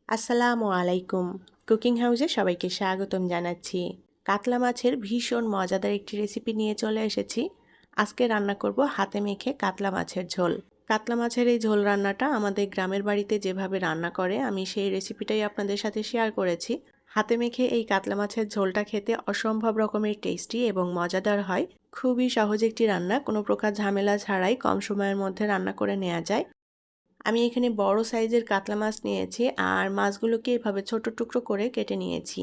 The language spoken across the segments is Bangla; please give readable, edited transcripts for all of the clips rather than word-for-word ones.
আসসালামু আলাইকুম। কুকিং হাউসে সবাইকে স্বাগতম জানাচ্ছি। কাতলা মাছের ভীষণ মজাদার একটি রেসিপি নিয়ে চলে এসেছি। আজকে রান্না করব হাতে মেখে কাতলা মাছের ঝোল। কাতলা মাছের এই ঝোল রান্নাটা আমাদের গ্রামের বাড়িতে যেভাবে রান্না করে আমি সেই রেসিপিটাই আপনাদের সাথে শেয়ার করেছি। হাতে মেখে এই কাতলা মাছের ঝোলটা খেতে অসম্ভব রকমের টেস্টি এবং মজাদার হয়। খুবই সহজ একটি রান্না, কোনো প্রকার ঝামেলা ছাড়াই কম সময়ের মধ্যে রান্না করে নেওয়া যায়। আমি এখানে বড় সাইজের কাতলা মাছ নিয়েছি আর মাছগুলোকে এভাবে ছোট টুকরো করে কেটে নিয়েছি।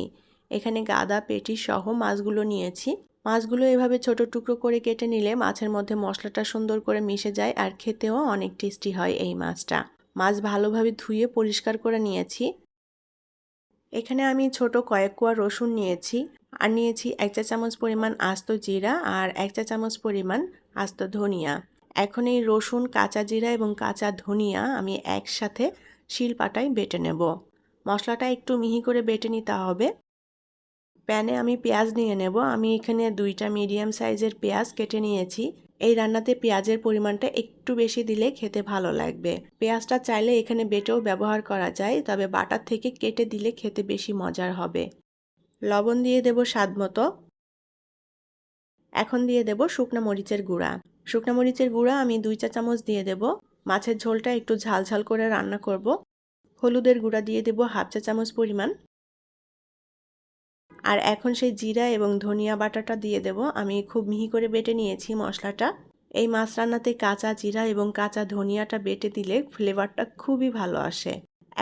এখানে গাদা পেটি সহ মাছগুলো নিয়েছি। মাছগুলো এভাবে ছোট টুকরো করে কেটে নিলে মাছের মধ্যে মশলাটা সুন্দর করে মিশে যায় আর খেতেও অনেক টেস্টি হয় এই মাছটা। মাছ ভালোভাবে ধুয়ে পরিষ্কার করে নিয়েছি। এখানে আমি ছোট কয়েক কোয়া রসুন নিয়েছি আর নিয়েছি 1 চা চামচ পরিমাণ আস্ত জিরা আর 1 চা চামচ পরিমাণ আস্ত ধনিয়া। এখন এই রসুন, কাঁচা জিরা এবং কাঁচা ধনিয়া আমি একসাথে শিলপাটায় বেটে নেব। মশলাটা একটু মিহি করে বেটে নিতে হবে। প্যানে আমি পেঁয়াজ নিয়ে নেব। আমি এখানে 2টা মিডিয়াম সাইজের পেঁয়াজ কেটে নিয়েছি। এই রান্নাতে পেঁয়াজের পরিমাণটা একটু বেশি দিলে খেতে ভালো লাগবে। পেঁয়াজটা চাইলে এখানে বেটেও ব্যবহার করা যায়, তবে বাটার থেকে কেটে দিলে খেতে বেশি মজার হবে। লবণ দিয়ে দেব স্বাদ মতো। এখন দিয়ে দেব শুকনো মরিচের গুঁড়া। শুকনো মরিচের গুঁড়া আমি 2 চা চামচ দিয়ে দেব। মাছের ঝোলটা একটু ঝাল ঝাল করে রান্না করব। হলুদের গুঁড়া দিয়ে দেব 1/2 চা চামচ পরিমাণ। আর এখন সেই জিরা এবং ধনিয়া বাটাটা দিয়ে দেব। আমি খুব মিহি করে বেটে নিয়েছি মশলাটা। এই মাছ রান্নাতে কাঁচা জিরা এবং কাঁচা ধনিয়াটা বেটে দিলে ফ্লেভারটা খুবই ভালো আসে।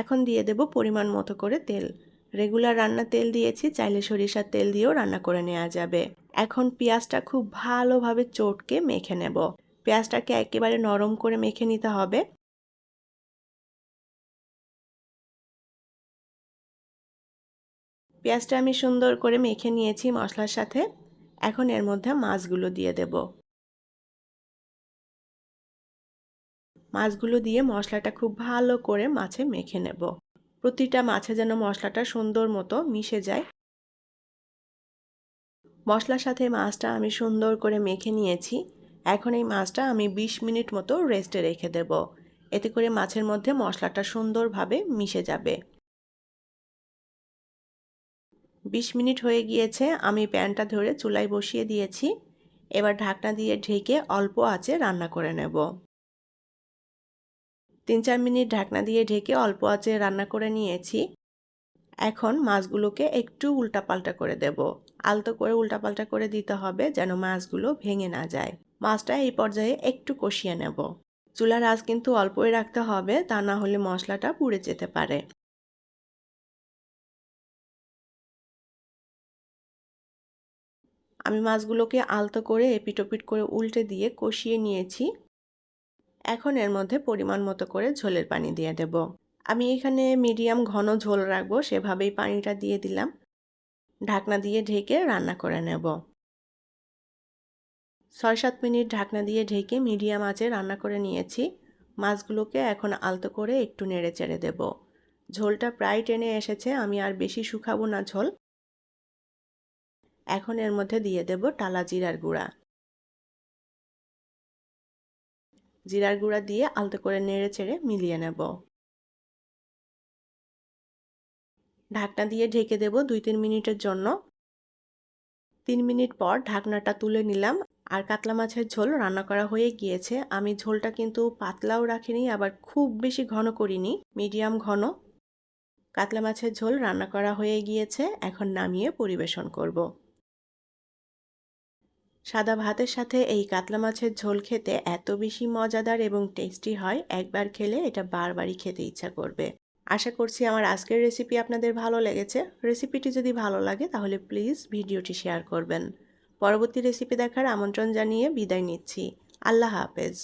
এখন দিয়ে দেব পরিমাণ মতো করে তেল। রেগুলার রান্না তেল দিয়েছি, চাইলে সরিষার তেল দিয়েও রান্না করে নেওয়া যাবে। এখন পেঁয়াজটা খুব ভালোভাবে চটকে মেখে নেব। পেঁয়াজটাকে একেবারে নরম করে মেখে নিতে হবে। পেঁয়াজটা আমি সুন্দর করে মেখে নিয়েছি মশলার সাথে। এখন এর মধ্যে মাছগুলো দিয়ে দেব। মাছগুলো দিয়ে মশলাটা খুব ভালো করে মাছে মেখে নেব। প্রতিটা মাছে যেন মশলাটা সুন্দর মতো মিশে যায়। মশলার সাথে মাছটা আমি সুন্দর করে মেখে নিয়েছি। এখন এই মাছটা আমি 20 মিনিট মতো রেস্টে রেখে দেব। এতে করে মাছের মধ্যে মশলাটা সুন্দরভাবে মিশে যাবে। 20 মিনিট হয়ে গিয়েছে। আমি প্যানটা ধরে চুলায় বসিয়ে দিয়েছি। এবার ঢাকনা দিয়ে ঢেকে অল্প আঁচে রান্না করে নেব। 3-4 মিনিট ঢাকনা দিয়ে ঢেকে অল্প আঁচে রান্না করে নিয়েছি। এখন মাছগুলোকে একটু উল্টাপাল্টা করে দেব। আলতো করে উল্টাপাল্টা করে দিতে হবে যেন মাছগুলো ভেঙে না যায়। মাছটা এই পর্যায়ে একটু কষিয়ে নেব। চুলার আঁচ কিন্তু অল্পই রাখতে হবে, তা না হলে মশলাটা পুড়ে যেতে পারে। আমি মাছগুলোকে আলতো করে এপিট ওপিট করে উল্টে দিয়ে কষিয়ে নিয়েছি। এখন এর মধ্যে পরিমাণ মতো করে ঝোলের পানি দিয়ে দেব। আমি এখানে মিডিয়াম ঘন ঝোল রাখবো, সেভাবেই পানিটা দিয়ে দিলাম। ঢাকনা দিয়ে ঢেকে রান্না করে নেব। 6-7 মিনিট ঢাকনা দিয়ে ঢেকে মিডিয়াম আঁচে রান্না করে নিয়েছি। মাছগুলোকে এখন আলতো করে একটু নেড়ে চেড়ে দেব। ঝোলটা প্রায় টেনে এসেছে, আমি আর বেশি শুকাবো না ঝোল। এখন এর মধ্যে দিয়ে দেব টালা জিরার গুঁড়া। জিরার গুঁড়া দিয়ে আলতো করে নেড়ে চেড়ে মিলিয়ে নেব। ঢাকনা দিয়ে ঢেকে দেব 2-3 মিনিটের জন্য। 3 মিনিট পর ঢাকনাটা তুলে নিলাম। আর কাতলা মাছের ঝোল রান্না করা হয়ে গিয়েছে। আমি ঝোলটা কিন্তু পাতলাও রাখিনি, আবার খুব বেশি ঘন করিনি, মিডিয়াম ঘন। কাতলা মাছের ঝোল রান্না করা হয়ে গিয়েছে। এখন নামিয়ে পরিবেশন করব। সাদা ভাতের সাথে এই কাতলা মাছের ঝোল খেতে এত বেশি মজাদার এবং টেস্টি হয়, একবার খেলে এটা বারবারই খেতে ইচ্ছা করবে। আশা করছি আমার আজকের রেসিপি আপনাদের ভালো লেগেছে। রেসিপিটি যদি ভালো লাগে তাহলে প্লিজ ভিডিওটি শেয়ার করবেন। পরবর্তী রেসিপি দেখার আমন্ত্রণ জানিয়ে বিদায় নিচ্ছি। আল্লাহ হাফেজ।